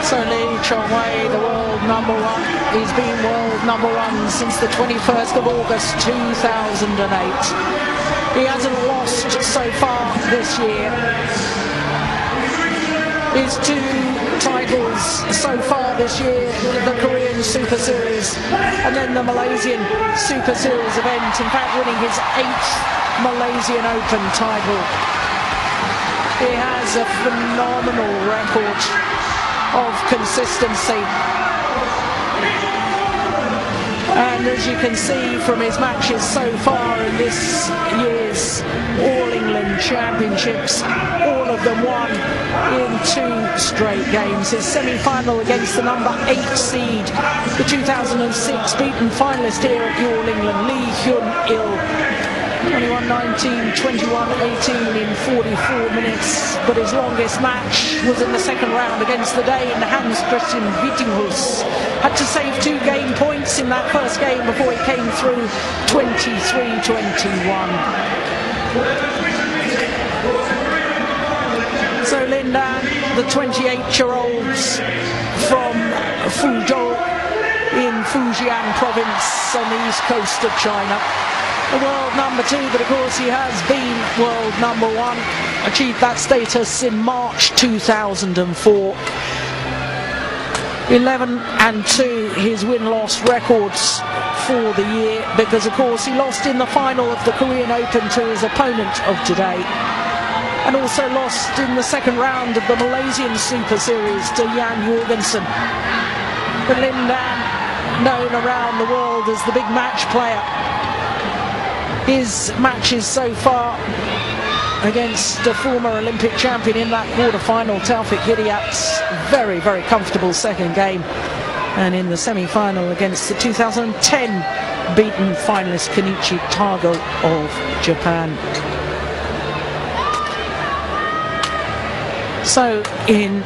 So Lee Chong-wei, the world number one, he's been world number one since the 21st of August 2008. He hasn't lost so far this year. His two titles so far this year, the Korean Super Series and then the Malaysian Super Series event, in fact winning his 8th Malaysian Open title. He has a phenomenal record of consistency, and as you can see from his matches so far in this year's All England Championships, all of them won in 2 straight games. His semi-final against the number 8 seed, the 2006 beaten finalist here at the All England, Lee Hyun-il, 21-19, 21-18 in 44 minutes, but his longest match was in the second round against the Dane Hans Christian Vittinghus. Had to save 2 game points in that first game before he came through 23-21. So Lindan, the 28-year-olds from Fuzhou in Fujian province on the east coast of China. The world number 2, but of course he has been world number 1. Achieved that status in March 2004. 11-2 his win-loss records for the year, because of course he lost in the final of the Korean Open to his opponent of today, and also lost in the second round of the Malaysian Super Series to Jan Jorgensen. But Lindan, known around the world as the big match player. His matches so far against the former Olympic champion in that quarter-final, Taufik Hidayat's very, very comfortable second game, and in the semi-final against the 2010 beaten finalist Kenichi Tago of Japan. So in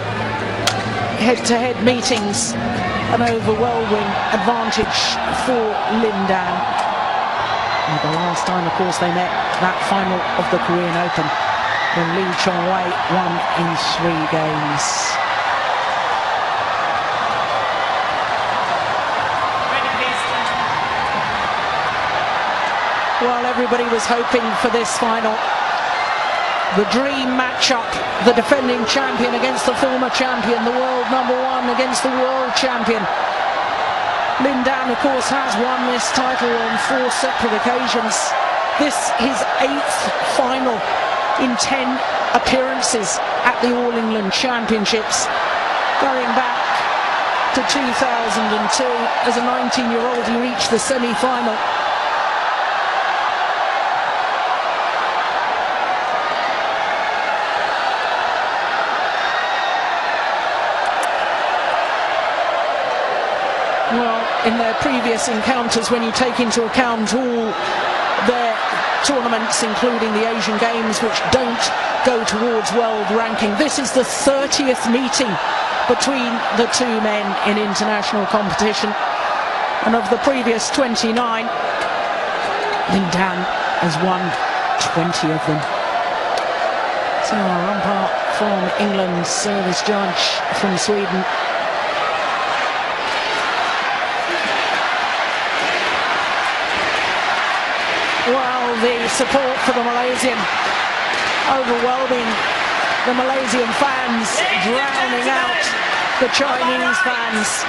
head-to-head meetings, an overwhelming advantage for Lindan. The last time, of course, they met, that final of the Korean Open, when Lee Chong-wei won in 3 games. Well, everybody was hoping for this final. The dream matchup, the defending champion against the former champion, the world number 1 against the world champion. Lindan, of course, has won this title on 4 separate occasions. This his 8th final in 10 appearances at the All England Championships, going back to 2002. As a 19-year-old, he reached the semi-final. Well, in their previous encounters, when you take into account all their tournaments, including the Asian Games, which don't go towards world ranking, this is the 30th meeting between the 2 men in international competition. And of the previous 29, Lindan has won 20 of them. So our umpire from England, service judge from Sweden. Well, the support for the Malaysian overwhelming the Malaysian fans, drowning out the Chinese fans.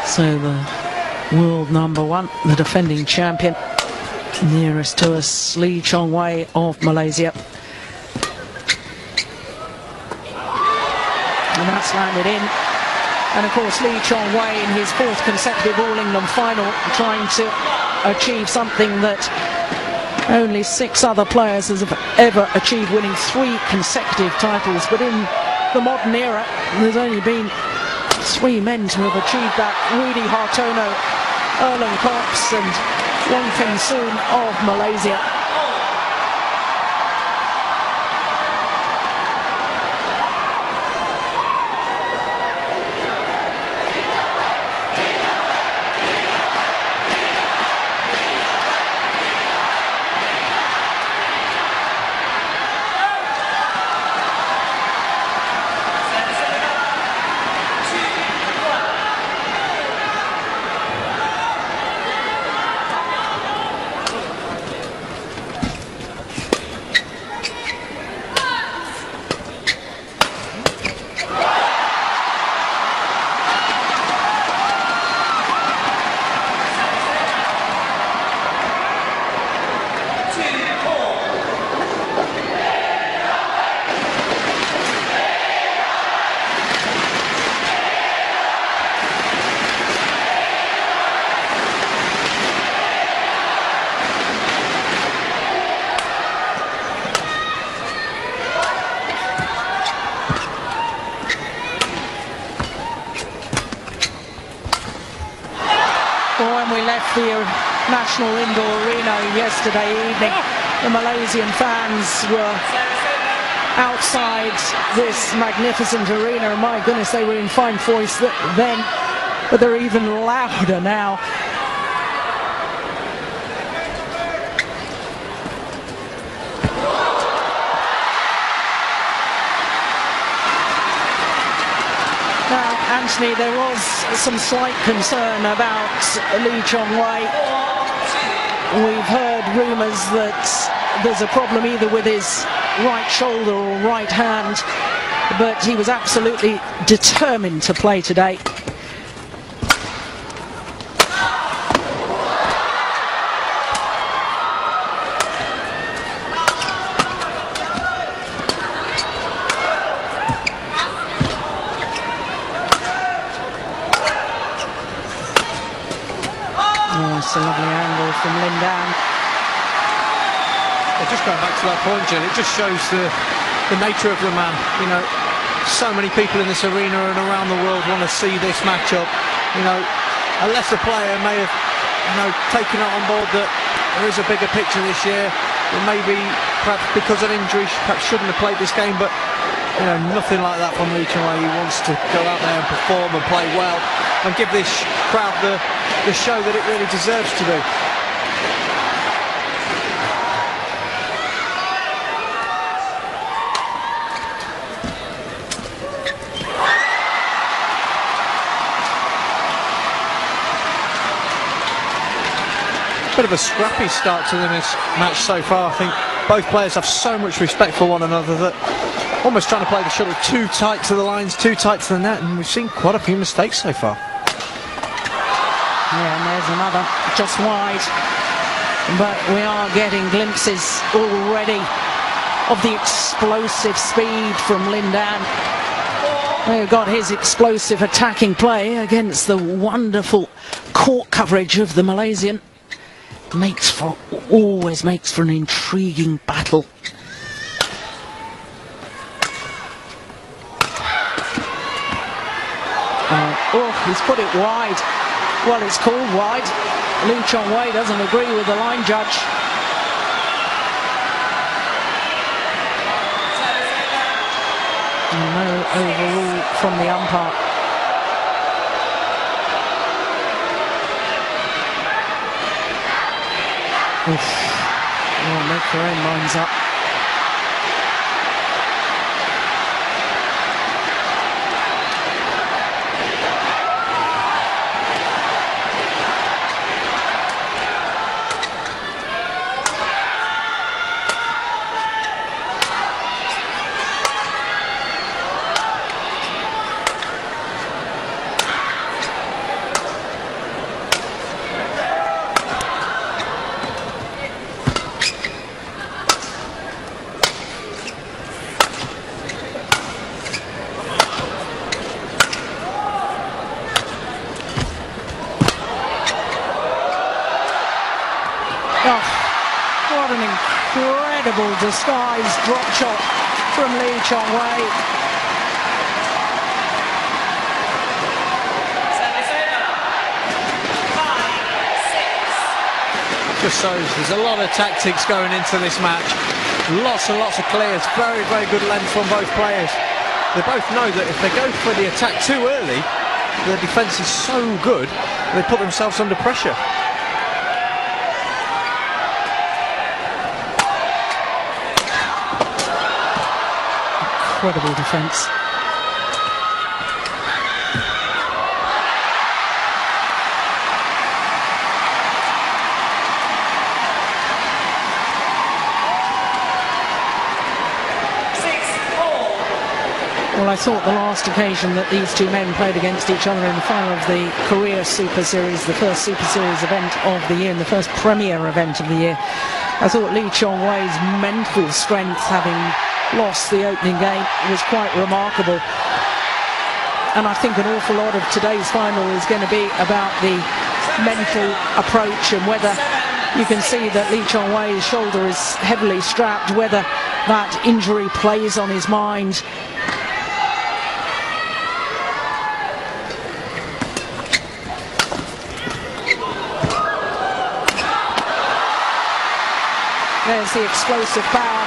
So the world number 1, the defending champion, nearest to us, Lee Chong-wei of Malaysia. And that's landed in. And of course Lee Chong-wei in his 4th consecutive All England final, trying to achieve something that only 6 other players have ever achieved, winning 3 consecutive titles. But in the modern era, there's only been 3 men to have achieved that: Rudy Hartono, Erling Kops and Wong Fen Soon of Malaysia. the National Indoor Arena yesterday evening. The Malaysian fans were outside this magnificent arena, and my goodness, they were in fine voice then, but they're even louder now. Now, Anthony, there was some slight concern about Lee Chong-wei. We've heard rumours that there's a problem either with his right shoulder or right hand, but he was absolutely determined to play today. Oh, it's a lovely angle from Lindan. Just going back to that point, Jill, it just shows the nature of the man. You know, so many people in this arena and around the world want to see this matchup. You know, a lesser player may have, taken it on board that there is a bigger picture this year. It may be, perhaps because of injury, perhaps shouldn't have played this game, but nothing like that from Lee Chong-wei. He wants to go out there and perform and play well and give this crowd the show that it really deserves to do. Bit of a scrappy start to this match so far. I think both players have so much respect for one another that almost trying to play the shuttle too tight to the lines, too tight to the net, and we've seen quite a few mistakes so far. Yeah, and there's another just wide, but we are getting glimpses already of the explosive speed from Lindan. We've got his explosive attacking play against the wonderful court coverage of the Malaysian. Always makes for an intriguing battle. Oh, he's put it wide. Well, it's called wide. Lee Chong-wei doesn't agree with the line judge. No overrule from the umpire. Oof. Oh, make their own minds up. What an incredible disguised drop shot from Lee Chong-wei. Just shows there's a lot of tactics going into this match. Lots and lots of clears. Very, very good length from both players. They both know that if they go for the attack too early, the defence is so good, they put themselves under pressure. Incredible defence. Well, I thought the last occasion that these two men played against each other in the final of the Korea Super Series, the first Super Series event of the year and the first premier event of the year, I thought Lee Chong-wei's mental strength, having lost the opening game, was quite remarkable. And I think an awful lot of today's final is going to be about the mental approach and whether you can see that Lee Chong-wei's shoulder is heavily strapped, whether that injury plays on his mind. has the explosive power.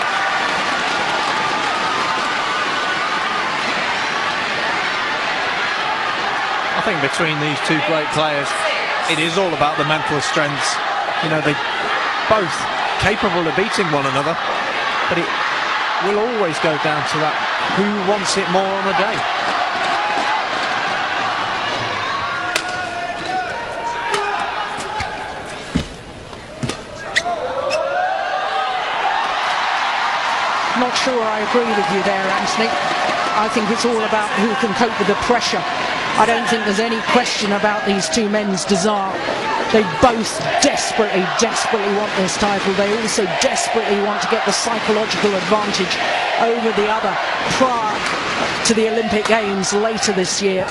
I think between these two great players, it is all about the mental strengths. You know, they both capable of beating one another, but it will always go down to that who wants it more on the day. Not sure I agree with you there, Anthony. I think it's all about who can cope with the pressure. I don't think there's any question about these two men's desire. They both desperately want this title. They also desperately want to get the psychological advantage over the other prior to the Olympic Games later this year.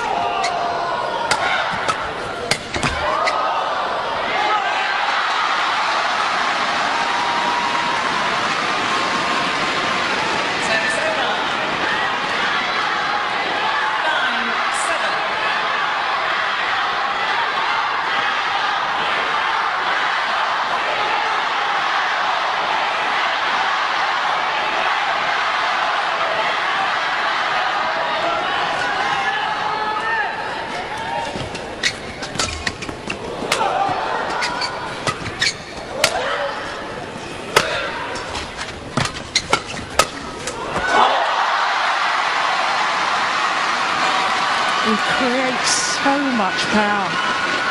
He creates so much power,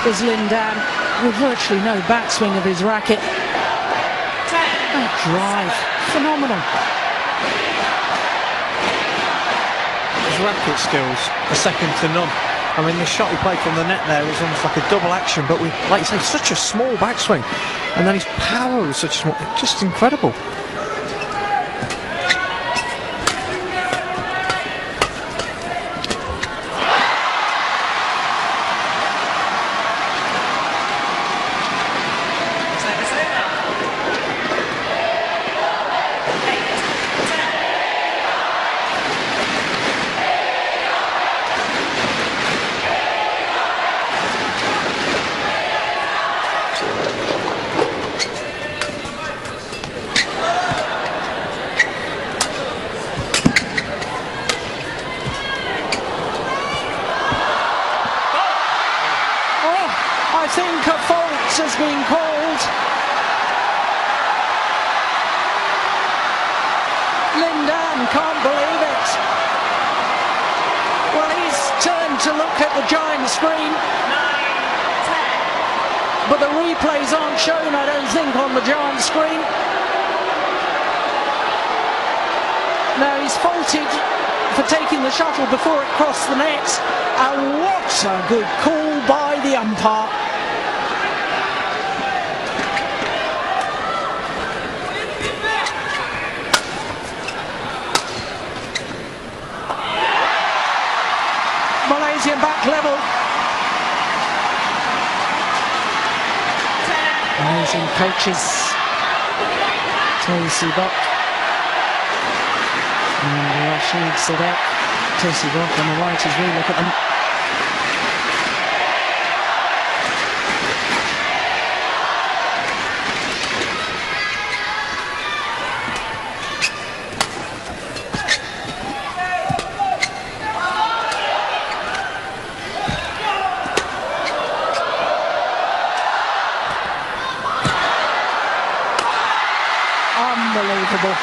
does Lindan, with virtually no backswing of his racket. That drive, phenomenal. His racket skills are second to none. I mean, the shot he played from the net there was almost like a double action, but with, like you say, such a small backswing, and then his power was such small, just incredible. I think a fault has been called. Lindan can't believe it. Well, he's turned to look at the giant screen, but the replays aren't shown, I don't think, on the giant screen. Now he's faulted for taking the shuttle before it crossed the net, and what a good call by the umpire. Malaysian back level. Amazing coaches. Tosi Bok and Rashid Sadek. Tosi Bok on the right as we look at them. Unbelievable.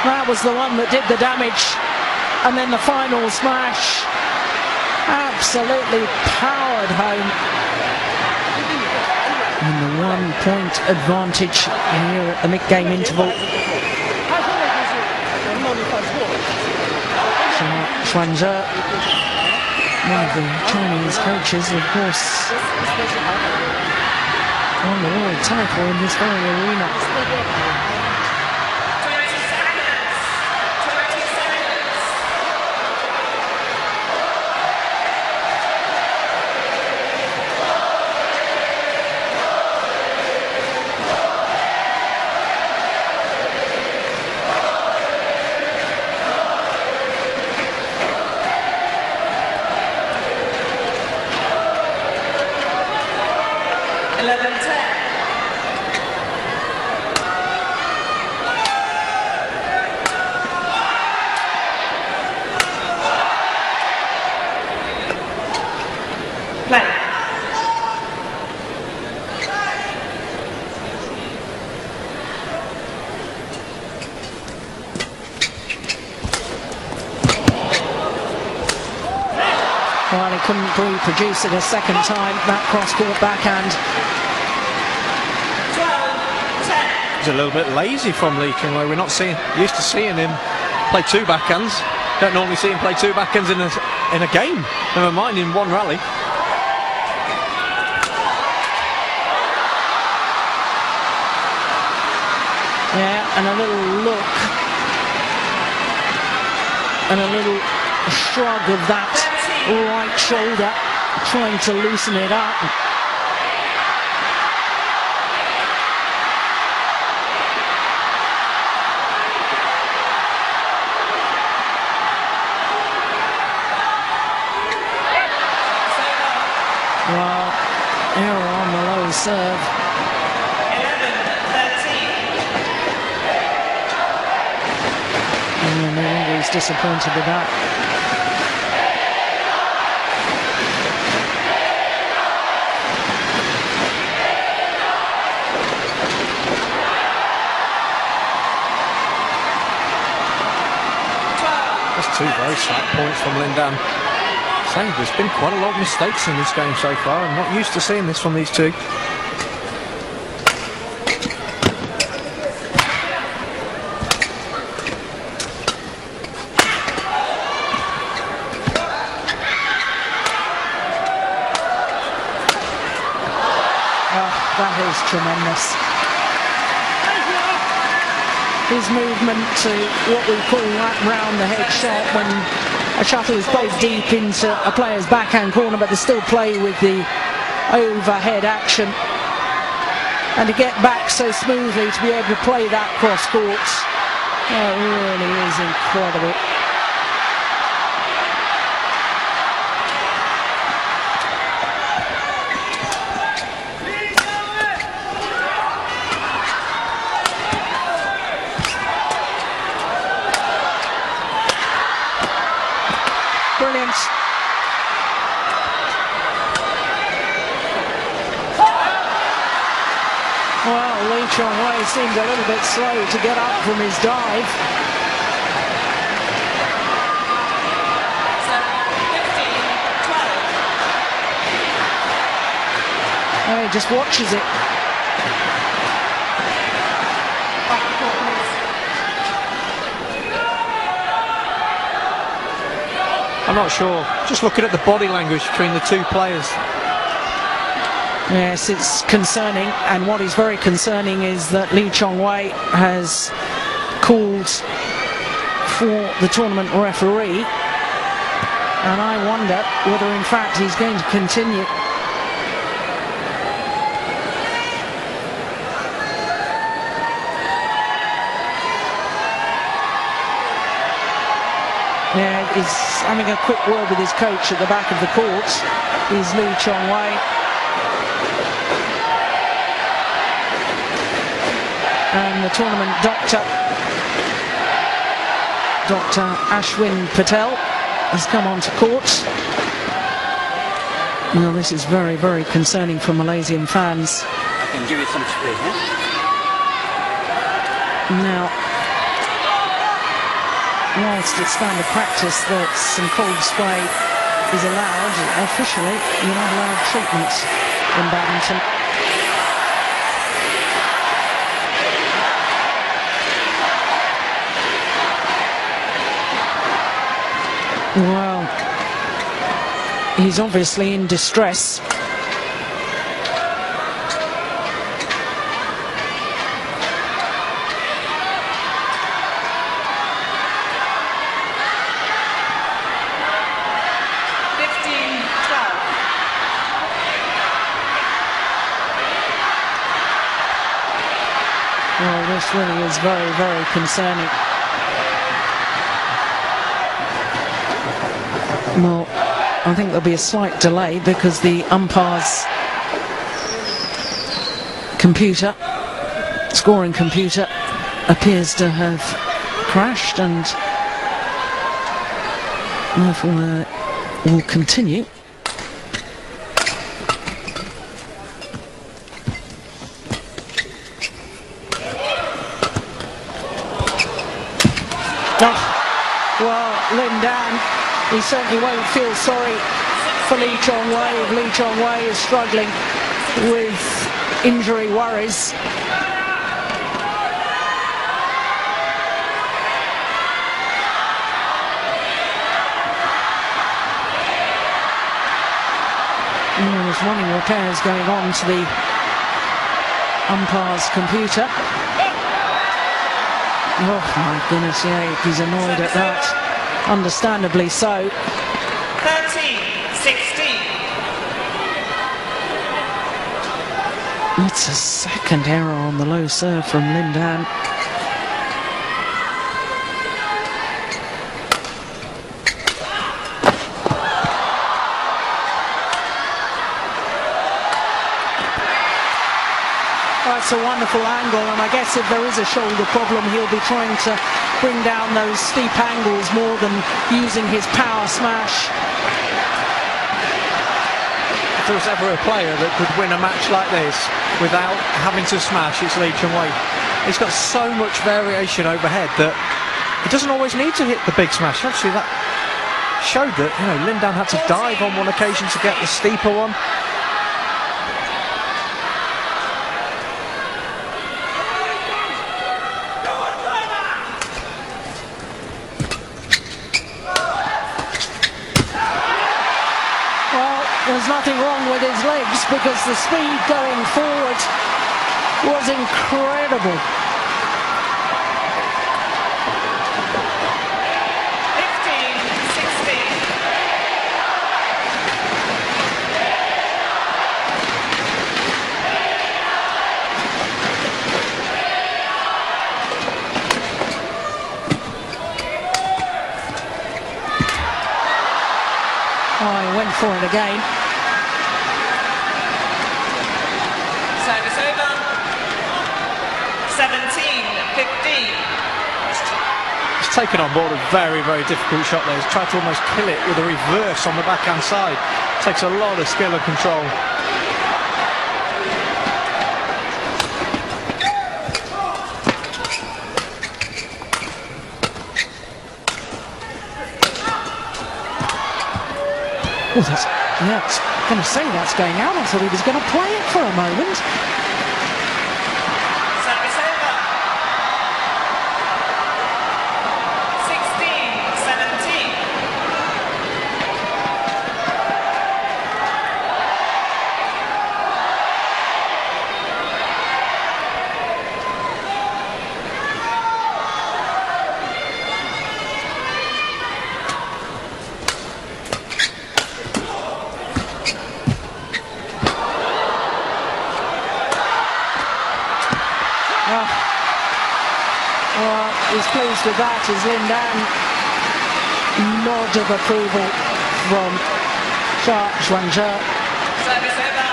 That was the one that did the damage, and then the final smash absolutely powered home. And the 1 point advantage here at the mid-game interval. Xuanzhe, one of the Chinese coaches, of course, won the world title in this very arena. Well, he couldn't reproduce it a second time, that cross-court backhand. He's a little bit lazy from Lee Chong-wei. We're not used to seeing him play two backhands. Don't normally see him play two backhands in a game, never mind in one rally. Yeah, and a little look and a little shrug of that right shoulder, trying to loosen it up. Well, error on the low serve. 11-13. And no wonder he's disappointed with that. That's two very slight points from Lindan. There's been quite a lot of mistakes in this game so far. I'm not used to seeing this from these two. That is tremendous. His movement to what we call that round the head shot, when a shuttle is played deep into a player's backhand corner, but they still play with the overhead action, and to get back so smoothly, to be able to play that cross court, it really is incredible. Brilliant. Well, Lee Chong-wei seemed a little bit slow to get up from his dive. Oh, he just watches it. I'm not sure. Just looking at the body language between the two players. Yes, it's concerning, and what is very concerning is that Lee Chong-wei has called for the tournament referee, and I wonder whether in fact he's going to continue. Yeah, he's having a quick word with his coach at the back of the court. Is Lee Chong-wei. And the tournament doctor, Dr. Ashwin Patel, has come onto court. Well, this is very, very concerning for Malaysian fans. I can give you some spray, huh? Now, whilst it's standard practice that some cold spray is allowed, officially you're not allowed treatment in badminton. Well, he's obviously in distress. Well, this really is very, very concerning. Well, I think there'll be a slight delay because the umpire's computer, scoring computer, appears to have crashed, and therefore will continue. Well, Lindan, he certainly won't feel sorry for Lee Chong-wei if Lee Chong-wei is struggling with injury worries. There's running repairs going on to the umpire's computer. Oh my goodness, yeah, he's annoyed at that. Understandably so. 13-16. It's a second error on the low serve from Lindan. It's a wonderful angle, and I guess if there is a shoulder problem, he'll be trying to bring down those steep angles more than using his power smash. If there was ever a player that could win a match like this without having to smash, it's Lee Chong-wei. He's got so much variation overhead that he doesn't always need to hit the big smash. Actually, that showed that, you know, Lindan had to dive on one occasion to get the steeper one. There's nothing wrong with his legs because the speed going forward was incredible. 15-16. Oh, he went for it again. Service over. 17-15. He's taken on board a very, very difficult shot there. He's tried to almost kill it with a reverse on the backhand side. Takes a lot of skill and control. Oh, that's, yeah, I was going to say that's going out. I thought he was going to play it for a moment. Service over. 16-17. He's pleased with that as Lindan. Nod of approval from Zhuangzhe. Service over.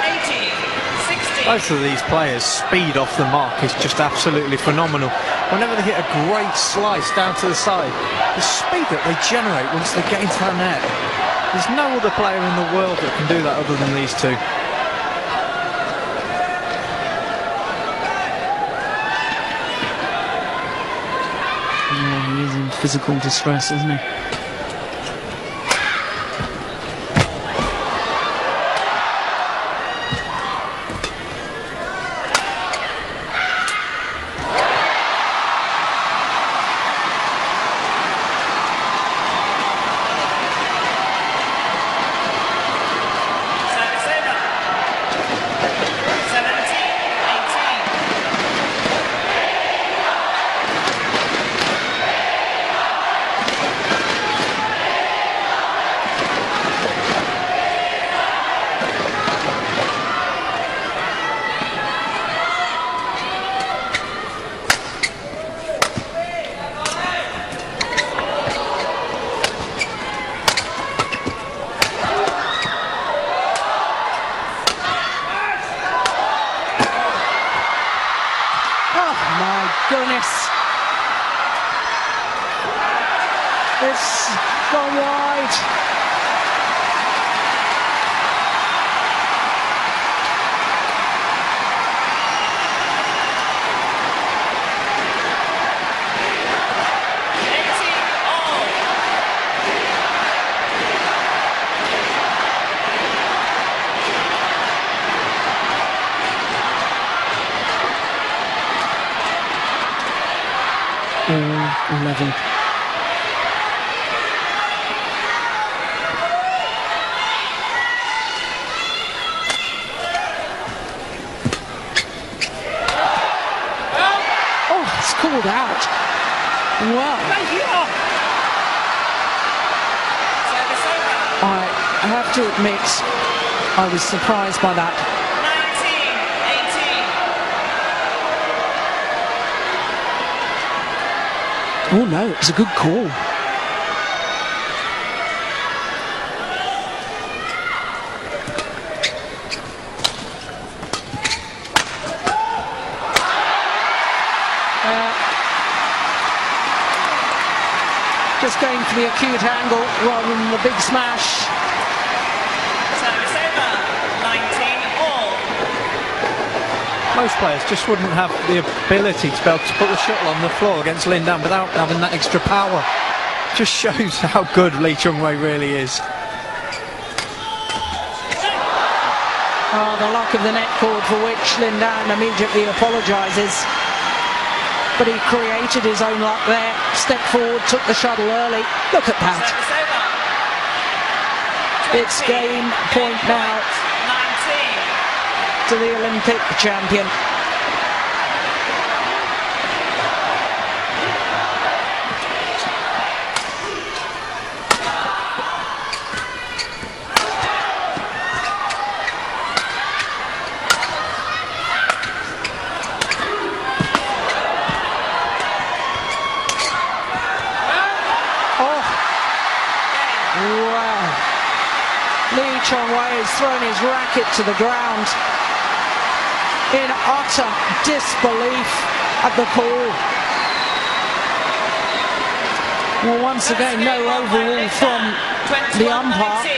18-16. Both of these players' speed off the mark is just absolutely phenomenal. Whenever they hit a great slice down to the side, the speed that they generate once they get into that net, there's no other player in the world that can do that other than these two. Yeah, he is in physical distress, isn't he? Service over. 17-18. Oh my goodness. It's gone wide. level. Oh, it's called out. Wow. Service over. I have to admit, I was surprised by that. 19-18. Oh no, it was a good call. Just going for the acute angle rather than the big smash. Service over. 19-all. Most players just wouldn't have the ability to be able to put the shuttle on the floor against Lindan without having that extra power. Just shows how good Lee Chung-wei really is. Oh, the luck of the net cord for which Lindan immediately apologises. But he created his own luck there. Stepped forward, took the shuttle early. Look at that. Service over. It's game point now 19. to the Olympic champion. Wow. Lee Chung-wei has thrown his racket to the ground in utter disbelief at the call. Well, once again, no overrule from the umpire.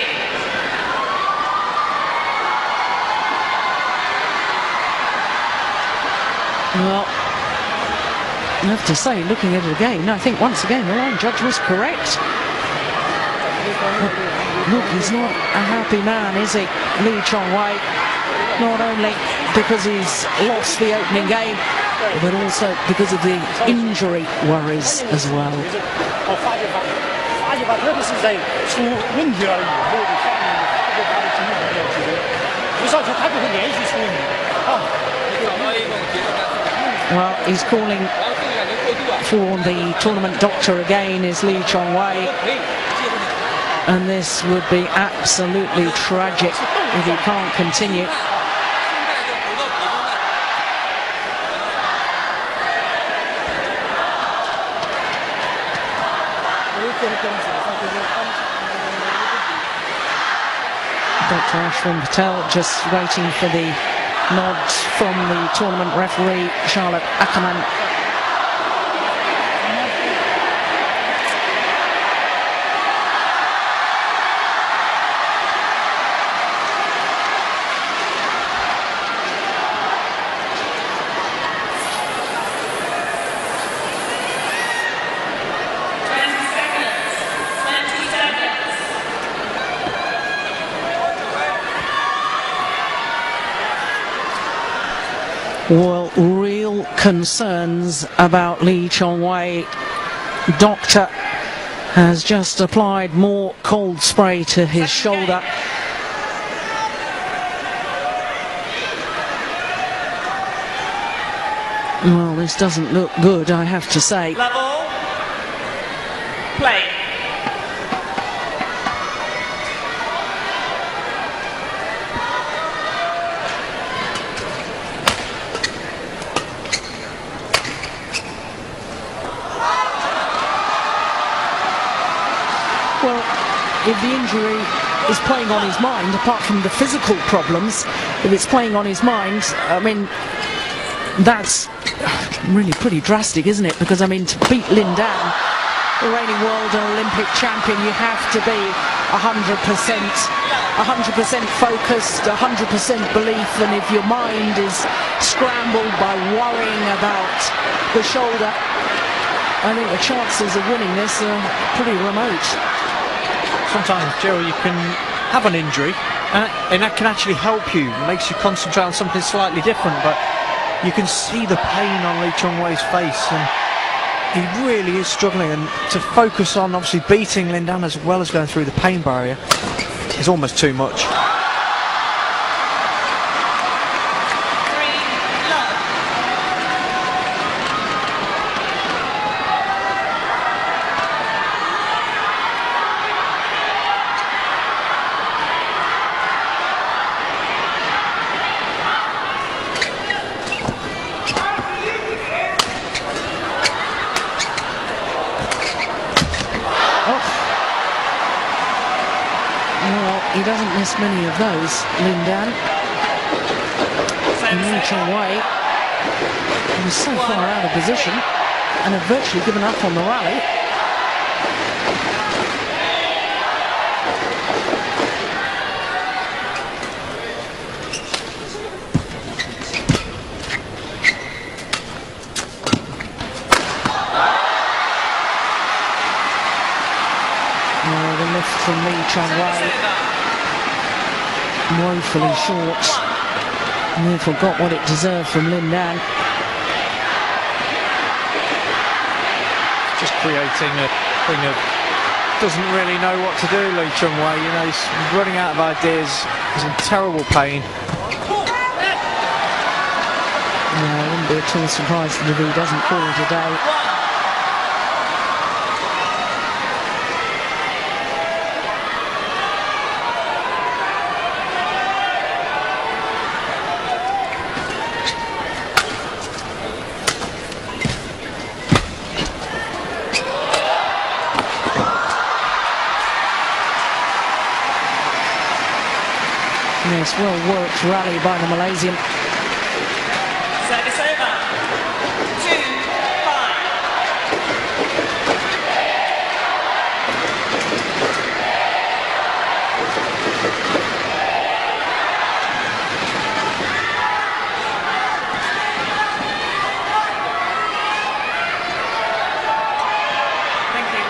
Well, I have to say, looking at it again, I think once again the line judge was correct. Look, he's not a happy man, is he, Lee Chung-wei? Not only because he's lost the opening game, but also because of the injury worries as well. Well, he's calling for the tournament doctor again, is Lee Chung-wei. And this would be absolutely tragic if he can't continue. Dr. Ashwin Patel just waiting for the nod from the tournament referee, Charlotte Ackerman. Well, real concerns about Lee Chung-wei. Doctor has just applied more cold spray to his shoulder. Well, this doesn't look good, I have to say. Level. Play. Well, if the injury is playing on his mind, apart from the physical problems, if it's playing on his mind, I mean, that's really pretty drastic, isn't it? Because, I mean, to beat Lindan, the reigning world and Olympic champion, you have to be 100% focused, 100% belief, and if your mind is scrambled by worrying about the shoulder, I think the chances of winning this are pretty remote. Sometimes, Gerald, you can have an injury and that can actually help you. It makes you concentrate on something slightly different, but you can see the pain on Lee Chung-wei's face, and He really is struggling, and to focus on obviously beating Lindan as well as going through the pain barrier is almost too much. He doesn't miss many of those, Lindan. And Lee Chong-wei, he was so far out of position and had virtually given up on the rally. The lift from Lee Chong-wei, woefully short, and therefore got what it deserved from Lindan. Just creating a thing of doesn't really know what to do, Lee Chung-wei. You know, he's running out of ideas. He's in terrible pain. I wouldn't be at all surprised if he doesn't call it a day. Yes, well worked rally by the Malaysian. Service over. 2-5. Thank you.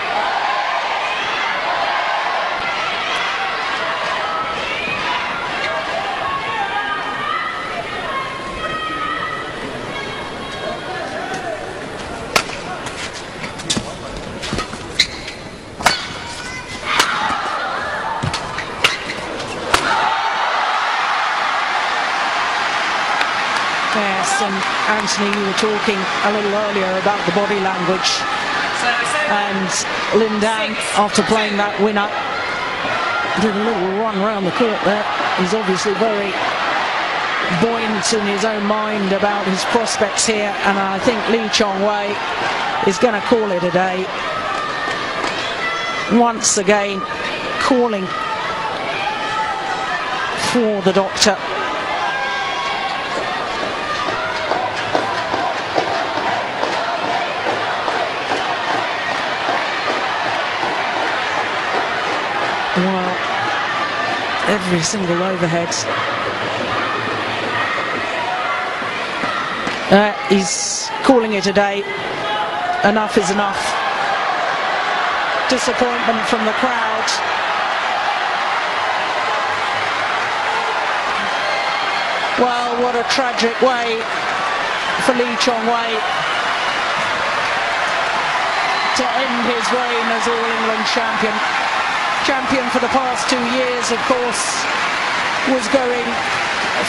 Yes, and Anthony, you were talking a little earlier about the body language, and Lindan, after playing that winner, did a little run around the court there. He's obviously very buoyant in his own mind about his prospects here, and I think Lee Chong-wei is going to call it a day. Once again, calling for the doctor. Well, every single overhead. He's calling it a day. Enough is enough. Disappointment from the crowd. Well, what a tragic way for Lee Chong-wei to end his reign as All-England champion. Champion for the past 2 years, of course, was going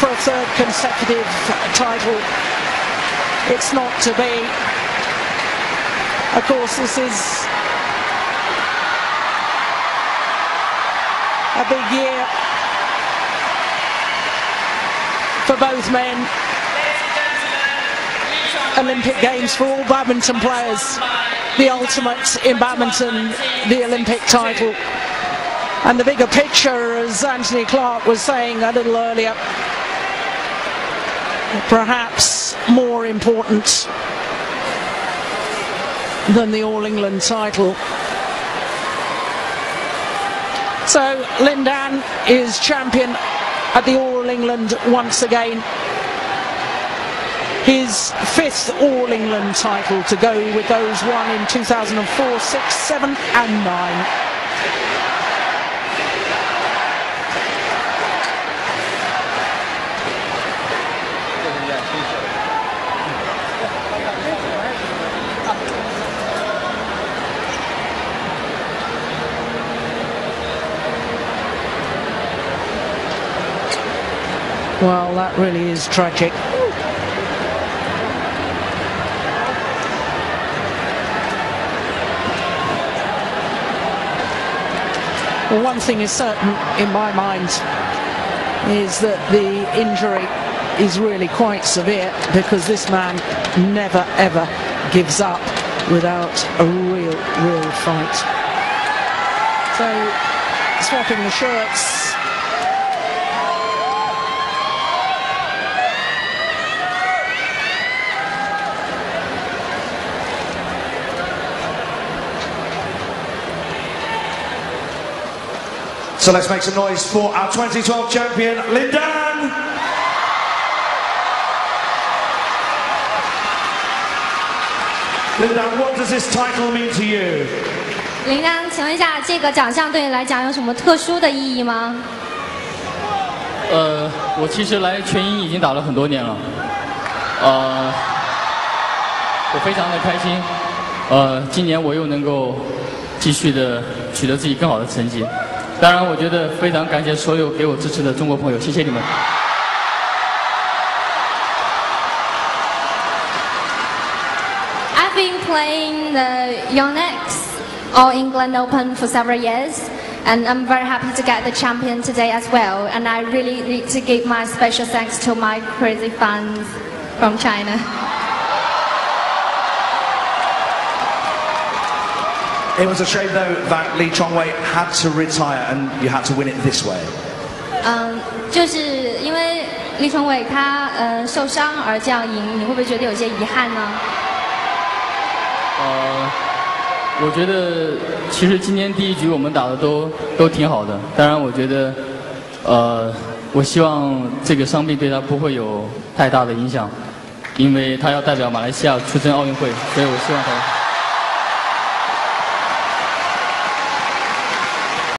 for a third consecutive title. It's not to be. Of course, this is a big year for both men. Olympic Games for all badminton players. The ultimate in badminton, the Olympic title. And the bigger picture, as Anthony Clark was saying a little earlier, perhaps more important than the All-England title. So Lindan is champion at the All-England once again. His 5th All-England title to go with those won in 2004, 6, 7 and 9. Well, that really is tragic. Well, one thing is certain in my mind is that the injury is really quite severe, because this man never ever gives up without a real fight. So, swapping the shirts. So let's make some noise for our 2012 champion, Lindan. Lindan, what does this title mean to you? 林丹，请问一下，这个奖项对你来讲有什么特殊的意义吗？我其实来全英已经打了很多年了，我非常的开心，今年我又能够继续的取得自己更好的成绩。当然，我觉得非常感谢所有给我支持的中国朋友，谢谢你们。I've been playing the Yonex All England Open for several years, and I'm very happy to get the champion today as well. And I really need to give my special thanks to my crazy fans from China. It was a shame though that Lee Chongwei had to retire and you had to win it this way. 就是因为李崇伟他受伤而这样赢，你会不会觉得有些遗憾呢？我觉得其实今天第一局我们打的都挺好的。当然，我觉得我希望这个伤病对他不会有太大的影响，因为他要代表马来西亚出征奥运会，所以我希望他。